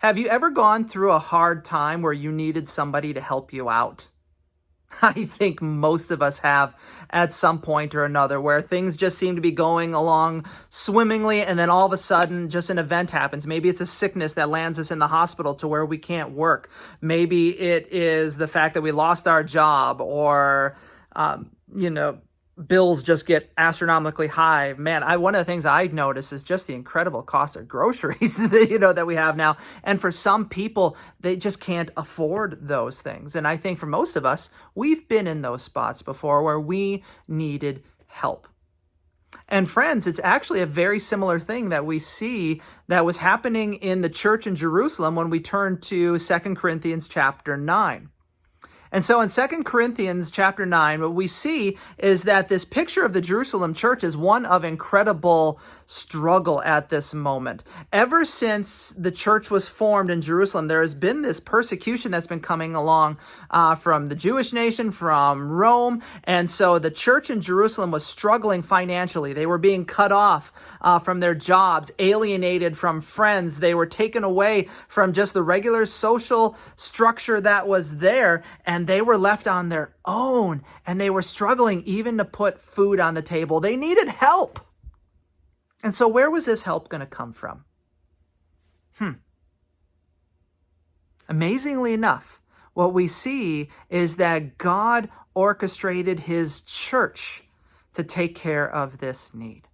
Have you ever gone through a hard time where you needed somebody to help you out? I think most of us have at some point or another, where things just seem to be going along swimmingly, and then all of a sudden just an event happens. Maybe it's a sickness that lands us in the hospital to where we can't work. Maybe it is the fact that we lost our job, or bills just get astronomically high. Man, one of the things I notice is just the incredible cost of groceries that we have now. And for some people, they just can't afford those things. And I think for most of us, we've been in those spots before where we needed help. And friends, it's actually a very similar thing that we see that was happening in the church in Jerusalem when we turn to 2 Corinthians chapter 9. And so in 2 Corinthians chapter 9, what we see is that this picture of the Jerusalem church is one of incredible struggle at this moment. Ever since the church was formed in Jerusalem, there has been this persecution that's been coming along from the Jewish nation, from Rome. And so the church in Jerusalem was struggling financially. They were being cut off from their jobs, alienated from friends. They were taken away from just the regular social structure that was there, and they were left on their own, and they were struggling even to put food on the table. They needed help. And so where was this help going to come from? Amazingly enough, what we see is that God orchestrated his church to take care of this need.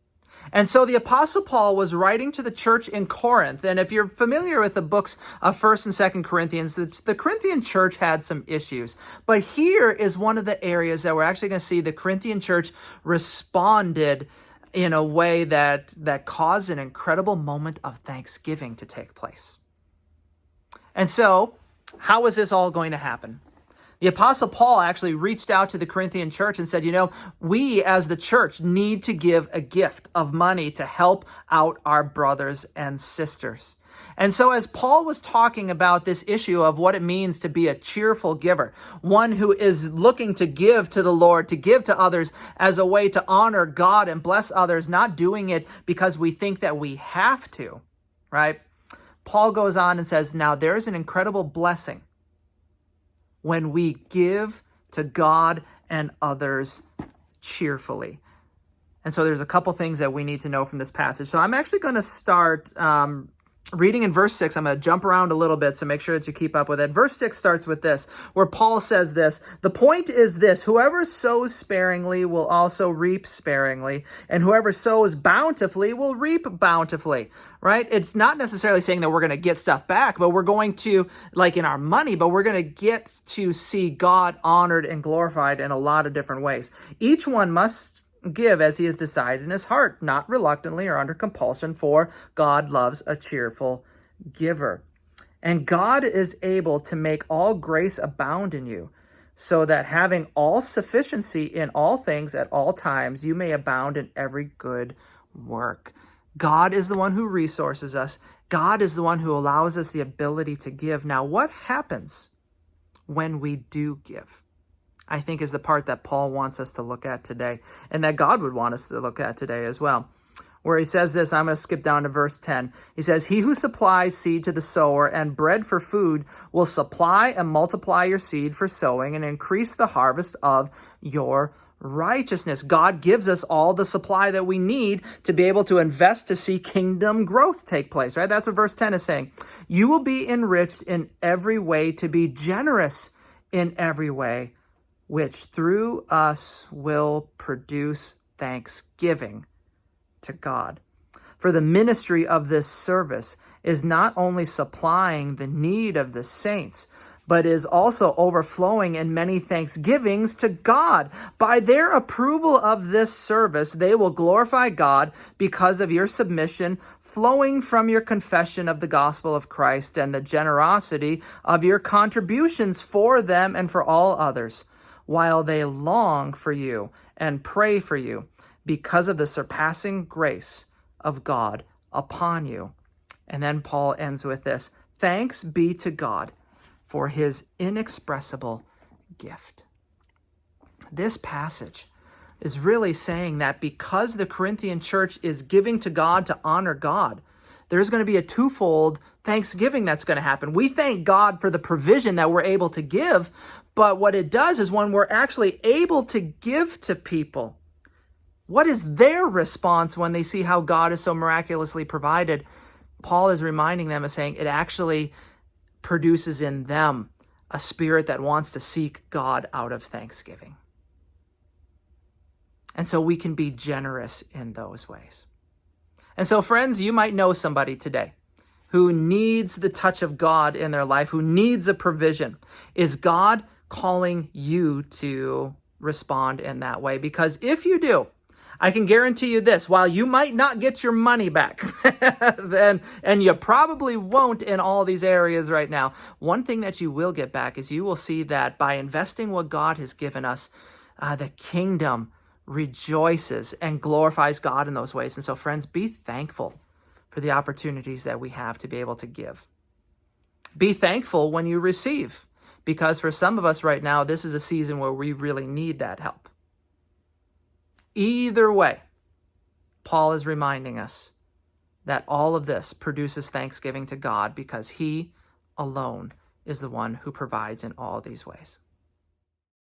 And so the Apostle Paul was writing to the church in Corinth. And if you're familiar with the books of 1st and 2nd Corinthians, the Corinthian church had some issues. But here is one of the areas that we're actually going to see the Corinthian church responded in a way that caused an incredible moment of thanksgiving to take place. And so, how is this all going to happen? The Apostle Paul actually reached out to the Corinthian church and said, we as the church need to give a gift of money to help out our brothers and sisters. And so as Paul was talking about this issue of what it means to be a cheerful giver, one who is looking to give to the Lord, to give to others as a way to honor God and bless others, not doing it because we think that we have to, right? Paul goes on and says, now there's an incredible blessing when we give to God and others cheerfully. And so there's a couple things that we need to know from this passage. So I'm actually going to start reading in verse 6. I'm going to jump around a little bit, so make sure that you keep up with it. Verse 6 starts with this, where Paul says this: the point is this, whoever sows sparingly will also reap sparingly, and whoever sows bountifully will reap bountifully, right? It's not necessarily saying that we're going to get stuff back, but we're going to, like in our money, but we're going to get to see God honored and glorified in a lot of different ways. Each one must give as he has decided in his heart, not reluctantly or under compulsion, for God loves a cheerful giver. And God is able to make all grace abound in you, so that having all sufficiency in all things at all times, you may abound in every good work. God is the one who resources us. God is the one who allows us the ability to give. Now, what happens when we do give? I think is the part that Paul wants us to look at today, and that God would want us to look at today as well. Where he says this, I'm going to skip down to verse 10. He says, he who supplies seed to the sower and bread for food will supply and multiply your seed for sowing and increase the harvest of your righteousness. God gives us all the supply that we need to be able to invest to see kingdom growth take place, right? That's what verse 10 is saying. You will be enriched in every way to be generous in every way, which through us will produce thanksgiving to God. For the ministry of this service is not only supplying the need of the saints, but is also overflowing in many thanksgivings to God. By their approval of this service, they will glorify God because of your submission, flowing from your confession of the gospel of Christ and the generosity of your contributions for them and for all others, while they long for you and pray for you because of the surpassing grace of God upon you. And then Paul ends with this: thanks be to God for his inexpressible gift. This passage is really saying that because the Corinthian church is giving to God to honor God, there's going to be a twofold thanksgiving that's going to happen. We thank God for the provision that we're able to give, but what it does is when we're actually able to give to people, what is their response when they see how God is so miraculously provided? Paul is reminding them of saying it actually produces in them a spirit that wants to seek God out of thanksgiving. And so we can be generous in those ways. And so, friends, you might know somebody today who needs the touch of God in their life, who needs a provision. Is God calling you to respond in that way? Because if you do, I can guarantee you this, while you might not get your money back, and you probably won't in all these areas right now, one thing that you will get back is you will see that by investing what God has given us, the kingdom rejoices and glorifies God in those ways. And so, friends, be thankful for the opportunities that we have to be able to give. Be thankful when you receive, because for some of us right now, this is a season where we really need that help. Either way, Paul is reminding us that all of this produces thanksgiving to God because he alone is the one who provides in all these ways.